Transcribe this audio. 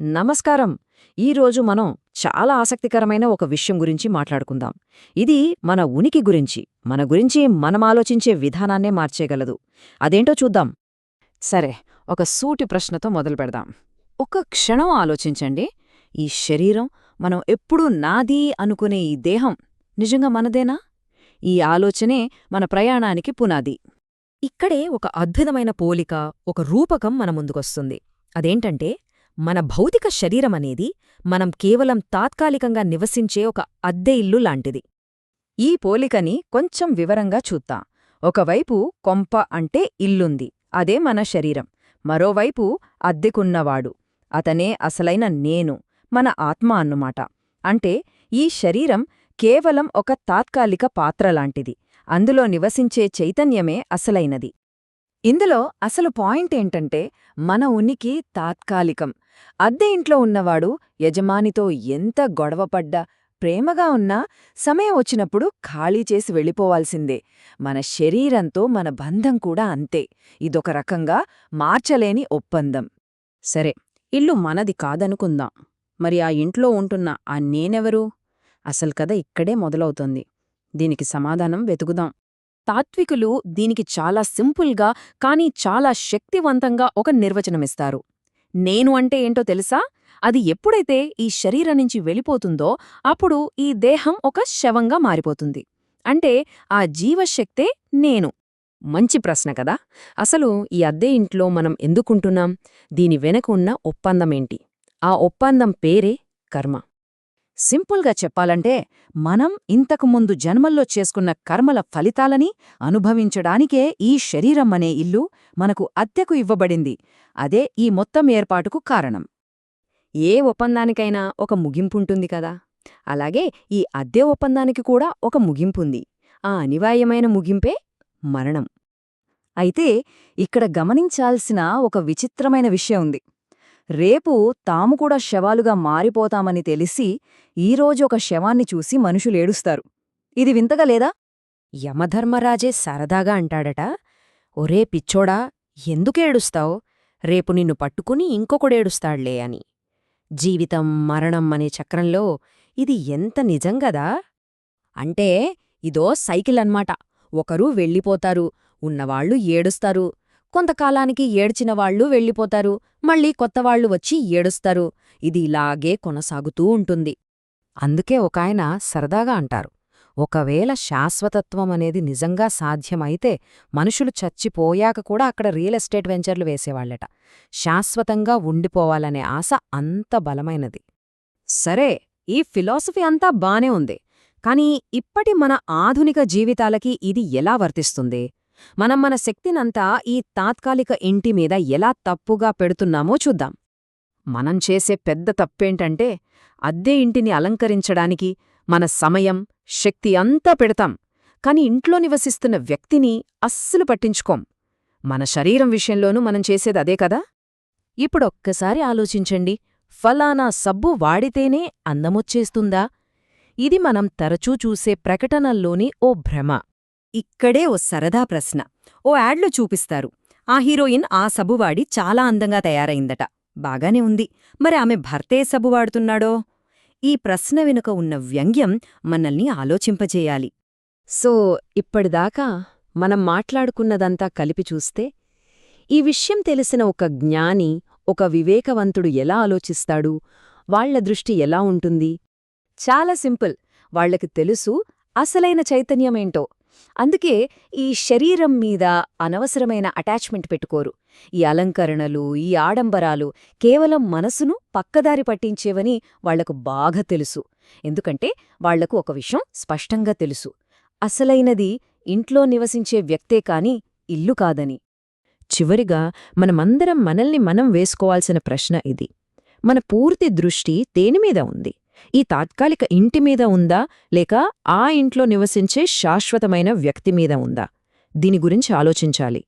నమస్కారం. ఈరోజు మనం చాలా ఆసక్తికరమైన ఒక విషయం గురించి మాట్లాడుకుందాం. ఇది మన ఉనికి గురించి, మన గురించి మనం ఆలోచించే విధానాన్నే మార్చేయగలదు. అదేంటో చూద్దాం. సరే, ఒక సూటి ప్రశ్నతో మొదలుపెడదాం. ఒక క్షణం ఆలోచించండి. ఈ శరీరం, మనం ఎప్పుడూ నాదీ అనుకునే ఈ దేహం నిజంగా మనదేనా? ఈ ఆలోచనే మన ప్రయాణానికి పునాది. ఇక్కడే ఒక అద్భుతమైన పోలిక, ఒక రూపకం మన ముందుకొస్తుంది. అదేంటంటే, మన భౌతిక శరీరమనేది మనం కేవలం తాత్కాలికంగా నివసించే ఒక అద్దె ఇల్లు లాంటిది. ఈ పోలికని కొంచెం వివరంగా చూద్దాం. ఒకవైపు కొంప అంటే ఇల్లుంది, అదే మన శరీరం. మరోవైపు అద్దెకున్నవాడు, అతనే అసలైన నేను, మన ఆత్మ అన్నమాట. అంటే ఈ శరీరం కేవలం ఒక తాత్కాలిక పాత్రలాంటిది, అందులో నివసించే చైతన్యమే అసలైనది. ఇందులో అసలు పాయింట్ ఏంటంటే, మన ఉనికి తాత్కాలికం. అద్దె ఇంట్లో ఉన్నవాడు యజమానితో ఎంత గొడవపడ్డా, ప్రేమగా ఉన్నా సమయం వచ్చినప్పుడు ఖాళీ చేసి వెళ్ళిపోవాల్సిందే. మన శరీరంతో మన బంధం కూడా అంతే. ఇదొక రకంగా మార్చలేని ఒప్పందం. సరే, ఇల్లు మనది కాదనుకుందాం. మరి ఆ ఇంట్లో ఉంటున్న ఆ నేనెవరు? అసలు కథ ఇక్కడే మొదలవుతుంది. దీనికి సమాధానం వెతుకుదాం. తాత్వికులు దీనికి చాలా సింపుల్గా కానీ చాలా శక్తివంతంగా ఒక నిర్వచనమిస్తారు. నేను అంటే ఏంటో తెలుసా? అది ఎప్పుడైతే ఈ శరీరం నుంచి వెళ్ళిపోతుందో అప్పుడు ఈ దేహం ఒక శవంగా మారిపోతుంది. అంటే ఆ జీవశక్తే నేను. మంచి ప్రశ్న కదా. అసలు ఈ అద్దె ఇంట్లో మనం ఎందుకుంటున్నాం? దీని వెనక ఉన్న ఒప్పందమేంటి? ఆ ఒప్పందం పేరే కర్మ. సింపుల్గా చెప్పాలంటే, మనం ఇంతకుముందు జన్మల్లో చేసుకున్న కర్మల ఫలితాలని అనుభవించడానికే ఈ శరీరం అనే ఇల్లు మనకు అద్దెకు ఇవ్వబడింది. అదే ఈ మొత్తం ఏర్పాటుకు కారణం. ఏ ఒప్పందానికైనా ఒక ముగింపుంటుంది కదా, అలాగే ఈ అద్దె ఒప్పందానికి కూడా ఒక ముగింపుంది. ఆ అనివార్యమైన ముగింపే మరణం. అయితే ఇక్కడ గమనించాల్సిన ఒక విచిత్రమైన విషయం ఉంది. రేపు తాము కూడా శవాలుగా మారిపోతామని తెలిసి ఈరోజు ఒక శవాన్ని చూసి మనుషులేడుస్తారు. ఇది వింతగా లేదా? యమధర్మరాజే సరదాగా అంటాడట, ఒరే పిచ్చోడా, ఎందుకేడుస్తావ్? రేపు నిన్ను పట్టుకుని ఇంకొకడేడుస్తాడ్లే అని. జీవితం మరణం అనే చక్రంలో ఇది ఎంత నిజంగదా? అంటే ఇదో సైకిల్ అన్మాట. ఒకరు వెళ్ళిపోతారు, ఉన్నవాళ్లు ఏడుస్తారు. కొంతకాలానికి ఏడ్చినవాళ్లు వెళ్ళిపోతారు, మళ్ళీ కొత్తవాళ్లు వచ్చి ఏడుస్తారు. ఇది ఇలాగే కొనసాగుతూ ఉంటుంది. అందుకే ఒకాయన సరదాగా అంటారు, ఒకవేళ శాశ్వతత్వం అనేది నిజంగా సాధ్యమైతే మనుషులు చచ్చిపోయాక కూడా అక్కడ రియల్ ఎస్టేట్ వెంచర్లు వేసేవాళ్లట. శాశ్వతంగా ఉండిపోవాలనే ఆశ అంత బలమైనది. సరే, ఈ ఫిలాసఫీ అంతా బానే ఉంది. కానీ ఇప్పటి మన ఆధునిక జీవితాలకి ఇది ఎలా వర్తిస్తుంది? మనం మన శక్తినంతా ఈ తాత్కాలిక ఇంటి మీద ఎలా తప్పుగా పెడుతున్నామో చూద్దాం. మనం చేసే పెద్ద తప్పేంటంటే, అద్దె ఇంటిని అలంకరించడానికి మన సమయం, శక్తి అంతా పెడతాం, కాని ఇంట్లో నివసిస్తున్న వ్యక్తిని అస్సలు పట్టించుకోం. మన శరీరం విషయంలోనూ మనం చేసేదదే కదా. ఇప్పుడొక్కసారి ఆలోచించండి, ఫలానా సబ్బు వాడితేనే అందమొచ్చేస్తుందా? ఇది మనం తరచూ చూసే ప్రకటనల్లోని ఓ భ్రమ. ఇక్కడే ఓ సరదా ప్రశ్న. ఓ యాడ్లో చూపిస్తారు, ఆ హీరోయిన్ ఆ సబ్బు వాడి చాలా అందంగా తయారైందట. బాగానే ఉంది, మరి ఆమె భర్తే సబ్బు వాడుతున్నాడో? ఈ ప్రశ్న వెనుక ఉన్న వ్యంగ్యం మనల్ని ఆలోచింపజేయాలి. సో, ఇప్పటిదాకా మనం మాట్లాడుకున్నదంతా కలిపి చూస్తే, ఈ విషయం తెలిసిన ఒక జ్ఞాని, ఒక వివేకవంతుడు ఎలా ఆలోచిస్తాడు? వాళ్ల దృష్టి ఎలా ఉంటుంది? చాలా సింపుల్. వాళ్లకి తెలుసు అసలైన చైతన్యమేంటో. అందుకే ఈ శరీరం మీద అనవసరమైన అటాచ్మెంట్ పెట్టుకోరు. ఈ అలంకరణలు, ఈ ఆడంబరాలు కేవలం మనసును పక్కదారి పట్టించేవని వాళ్లకు బాగా తెలుసు. ఎందుకంటే వాళ్లకు ఒక విషయం స్పష్టంగా తెలుసు, అసలైనది ఇంట్లో నివసించే వ్యక్తే కాని ఇల్లు కాదని. చివరిగా మనమందరం మనల్ని మనం వేసుకోవాల్సిన ప్రశ్న ఇది. మన పూర్తి దృష్టి దేనిమీద ఉంది? ఈ తాత్కాలిక ఇంటిమీద ఉందా, లేక ఆ ఇంట్లో నివసించే శాశ్వతమైన వ్యక్తిమీద ఉందా? దీని గురించి ఆలోచించాలి.